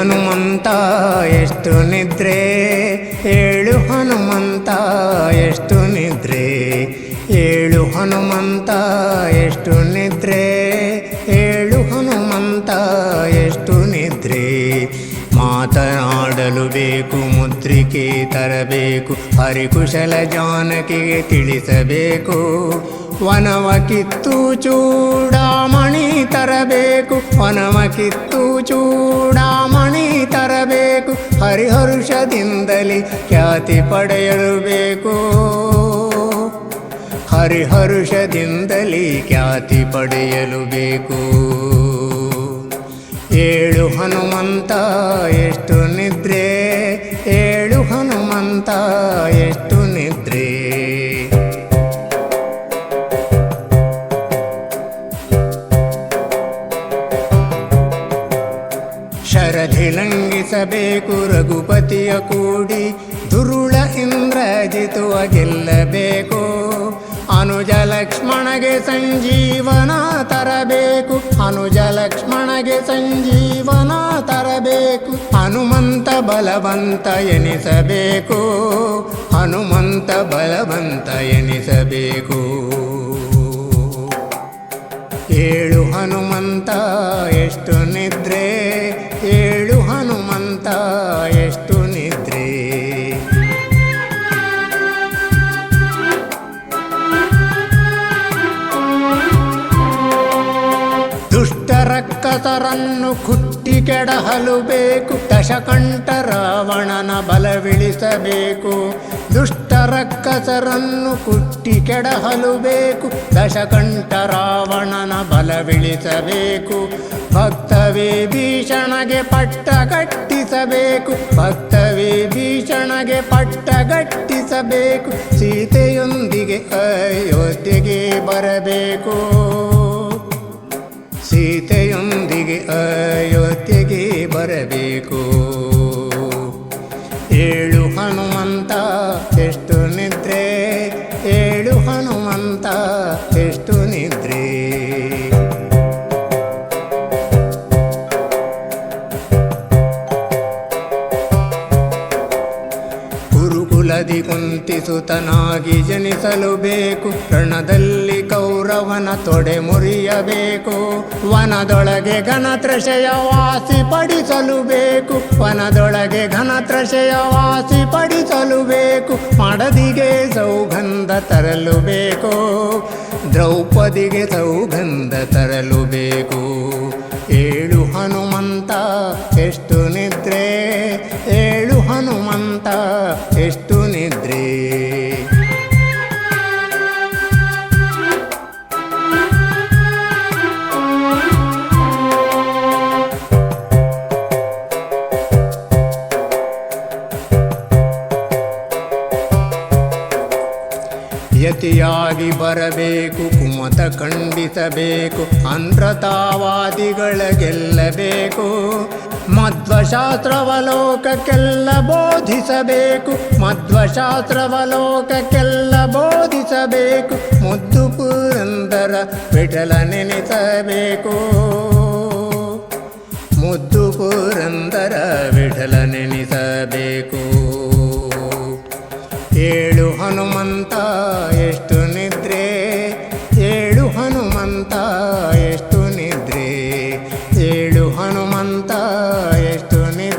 ಹನುಮಂತ ಎಷ್ಟು ನಿದ್ರೆ, ಏಳು ಹನುಮಂತ ಎಷ್ಟು ನಿದ್ರೆ, ಏಳು ಹನುಮಂತ ಎಷ್ಟು ನಿದ್ರೆ, ಏಳು ಹನುಮಂತ ಎಷ್ಟು ನಿದ್ರೆ. ಮಾತನಾಡಲು ಬೇಕು ಮುದ್ರಿಕೆ ತರಬೇಕು, ಹರಿಕುಶಲ ಜಾನಕಿಗೆ ತಿಳಿಸಬೇಕು. ವನವ ಕಿತ್ತು ಚೂಡಾಮಣಿ ತರಬೇಕು, ವನವ ಕಿತ್ತು ಚೂಡಾಮಣಿ ತರಬೇಕು. ಹರಿಹರುಷದಿಂದಲೇ ಖ್ಯಾತಿ ಪಡೆಯಲು ಬೇಕು, ಹರಿಹರುಷದಿಂದಲೇ ಖ್ಯಾತಿ ಪಡೆಯಲು ಬೇಕು. ಏಳು ಹನುಮಂತ ಎಷ್ಟು ನಿದ್ರೆ, ಏಳು ಹನುಮಂತ ಎಷ್ಟು ನಿದ್ರೆ. ಶರಧಿ ಲಂಘಿಸಬೇಕು ರಘುಪತಿಯ ಕೂಡಿ, ದುರುಳ ಇಂದ್ರಜಿತುವ ಗೆಲ್ಲಬೇಕು. ಅನುಜ ಲಕ್ಷ್ಮಣಗೆ ಸಂಜೀವನ ತರಬೇಕು, ಅನುಜ ಲಕ್ಷ್ಮಣಗೆ ಸಂಜೀವನ ತರಬೇಕು. ಹನುಮಂತ ಬಲವಂತ ಎನಿಸಬೇಕು, ಹನುಮಂತ ಬಲವಂತ ಎನಿಸಬೇಕು. ಏಳು ಹನುಮಂತ ಎಷ್ಟು ನಿದ್ರೆ, ಏಳು ಹನುಮಂತ ಎಷ್ಟು ನಿದ್ರೆ. ರಕ್ಕಸರನ್ನು ಕುಟ್ಟಿ ಕೆಡಹಲು ಬೇಕು, ದಶಕಂಠ ರಾವಣನ ಬಲವಿಳಿಸಬೇಕು. ದುಷ್ಟ ರಕ್ಕಸರನ್ನು ಕುಟ್ಟಿ ಕೆಡಹಲು ಬೇಕು, ದಶಕಂಠ ರಾವಣನ ಬಲವಿಳಿಸಬೇಕು. ಭಕ್ತ ವಿಭೀಷಣಗೆ ಪಟ್ಟ ಕಟ್ಟಿಸಬೇಕು, ಭಕ್ತ ವಿಭೀಷಣಗೆ ಪಟ್ಟ ಕಟ್ಟಿಸಬೇಕು. ಸೀತೆಯೊಂದಿಗೆ ಅಯೋಧ್ಯೆಗೆ ಬರಬೇಕು, ಸೀತೆಯೊಂದಿಗೆ ಅಯೋಧ್ಯೆಗೆ ಬರಬೇಕು. ಏಳು ಹನುಮಂತ ಎಷ್ಟು ನಿದ್ರೆ, ಏಳು ಹನುಮಂತ ಎಷ್ಟು ನಿದ್ರೆ. ಗುರುಕುಲದಿ ಕುಂತಿಸುತನಾಗಿ ಜನಿಸಲು ಬೇಕು, ರಣದಲ್ಲಿ ಕೌರವನ ತೊಡೆ ಮುರಿಯಬೇಕು. ವನದೊಳಗೆ ಘನತ್ರಷಯ ವಾಸಿ ಪಡಿಸಲು ಬೇಕು, ವನದೊಳಗೆ ಘನತ್ರಷಯ ವಾಸಿ ಪಡಿಸಲು ಬೇಕು. ಮಡದಿಗೆ ಸೌಗಂಧ ತರಲು ಬೇಕು, ದ್ರೌಪದಿಗೆ ಸೌಗಂಧ ತರಲು ಬೇಕು. ಏಳು ಹನುಮಂತ ಎಷ್ಟು ನಿದ್ರೆ, ಏಳು ಹನುಮಂತ ಎಷ್ಟು ನಿದ್ರೆ. ಯತಿಯಾಗಿ ಬರಬೇಕು, ಕುಮತ ಖಂಡಿಸಬೇಕು, ಅನ್ರತಾವಾದಿಗಳ ಗೆಲ್ಲಬೇಕು. ಮಧ್ವಶಾಸ್ತ್ರವಲೋಕಕ್ಕೆಲ್ಲ ಬೋಧಿಸಬೇಕು, ಮಧ್ವಶಾಸ್ತ್ರವಲೋಕಕ್ಕೆಲ್ಲ ಬೋಧಿಸಬೇಕು. ಮುದ್ದು ಪುರಂದರ ವಿಠಲ ನೆನೆಸಬೇಕು, ಮುದ್ದು ಪುರಂದರ ವಿಠಲ ನೆನೆಸಬೇಕು. ಏಳು ಹನುಮಂತ ಎಷ್ಟು ನಿದ್ರೆ, ಏಳು ಹನುಮಂತ ಎಷ್ಟು ನಿದ್ರೆ, ಏಳು ಹನುಮಂತ ಎಷ್ಟು ನಿದ್ರೆ.